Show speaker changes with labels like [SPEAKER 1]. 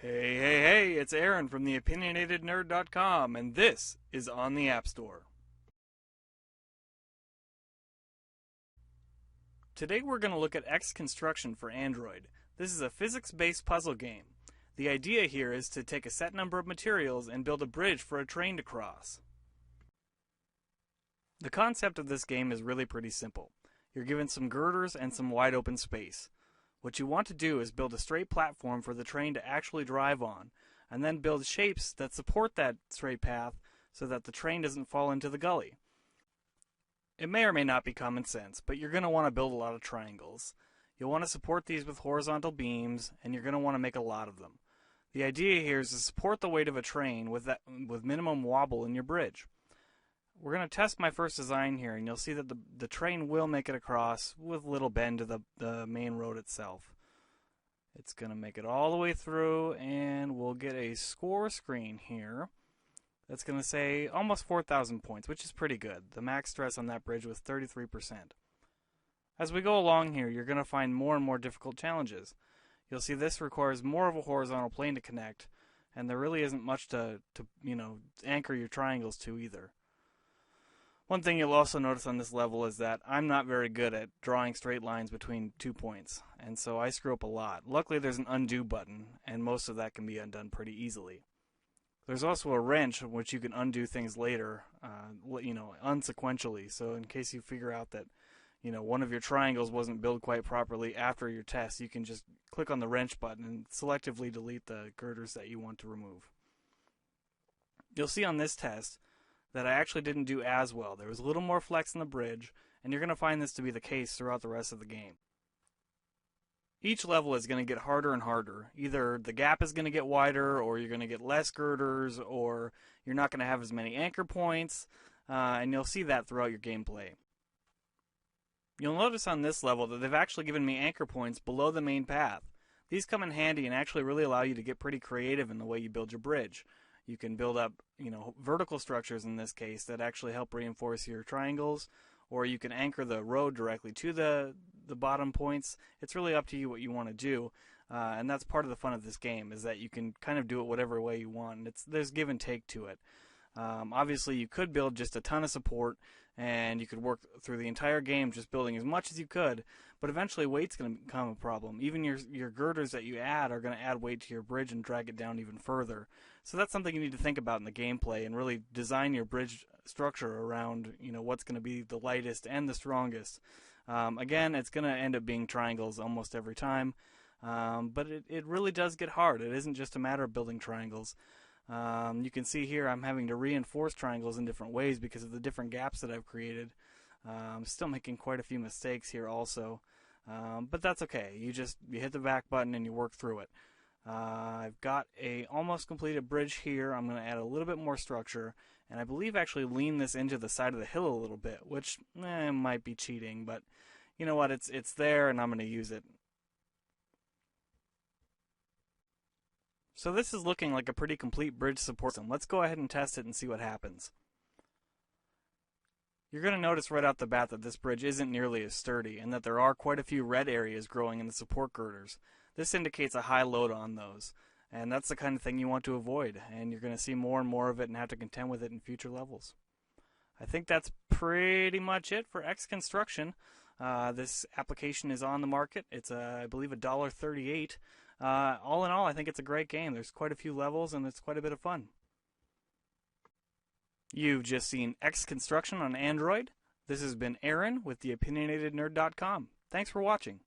[SPEAKER 1] Hey, it's Aaron from the Opinionatednerd.com, and this is on the App Store. Today we're going to look at X Construction for Android. This is a physics-based puzzle game. The idea here is to take a set number of materials and build a bridge for a train to cross. The concept of this game is really pretty simple. You're given some girders and some wide open space. What you want to do is build a straight platform for the train to actually drive on, and then build shapes that support that straight path so that the train doesn't fall into the gully. It may or may not be common sense, but you're going to want to build a lot of triangles. You'll want to support these with horizontal beams, and you're going to want to make a lot of them. The idea here is to support the weight of a train with minimum wobble in your bridge. We're going to test my first design here, and you'll see that the train will make it across with little bend to the main road itself. It's going to make it all the way through, and we'll get a score screen here that's going to say almost 4,000 points, which is pretty good. The max stress on that bridge was 33%. As we go along here, you're going to find more and more difficult challenges. You'll see this requires more of a horizontal plane to connect, and there really isn't much to anchor your triangles to either. One thing you'll also notice on this level is that I'm not very good at drawing straight lines between 2 points, and so I screw up a lot. Luckily there's an undo button, and most of that can be undone pretty easily. There's also a wrench in which you can undo things later, unsequentially, so in case you figure out that one of your triangles wasn't built quite properly after your test, you can just click on the wrench button and selectively delete the girders that you want to remove. You'll see on this test that I actually didn't do as well. There was a little more flex in the bridge, and you're going to find this to be the case throughout the rest of the game. Each level is going to get harder and harder. Either the gap is going to get wider, or you're going to get less girders, or you're not going to have as many anchor points, and you'll see that throughout your gameplay. You'll notice on this level that they've actually given me anchor points below the main path. These come in handy and actually really allow you to get pretty creative in the way you build your bridge. You can build up, vertical structures in this case that actually help reinforce your triangles, or you can anchor the road directly to the bottom points. It's really up to you what you want to do, and that's part of the fun of this game, is that you can kind of do it whatever way you want. There's give and take to it. Obviously, you could build just a ton of support, and you could work through the entire game just building as much as you could, but eventually weight's going to become a problem. Even your girders that you add are going to add weight to your bridge and drag it down even further. So that's something you need to think about in the gameplay and really design your bridge structure around what's going to be the lightest and the strongest. Again, it's going to end up being triangles almost every time, but it really does get hard. It isn't just a matter of building triangles. You can see here I'm having to reinforce triangles in different ways because of the different gaps that I've created. I'm still making quite a few mistakes here also, but that's okay. You hit the back button and you work through it. I've got a almost completed bridge here. I'm going to add a little bit more structure, and I believe actually lean this into the side of the hill a little bit, which might be cheating, but you know what? It's there, and I'm going to use it. So this is looking like a pretty complete bridge support system. Let's go ahead and test it and see what happens. You're going to notice right out the bat that this bridge isn't nearly as sturdy, and that there are quite a few red areas growing in the support girders. This indicates a high load on those, and that's the kind of thing you want to avoid, and you're going to see more and more of it and have to contend with it in future levels. I think that's pretty much it for X Construction. This application is on the market. It's, I believe, $1.38. All in all, I think it's a great game. There's quite a few levels, and it's quite a bit of fun. You've just seen X Construction on Android. This has been Aaron with the OpinionatedNerd.com. Thanks for watching.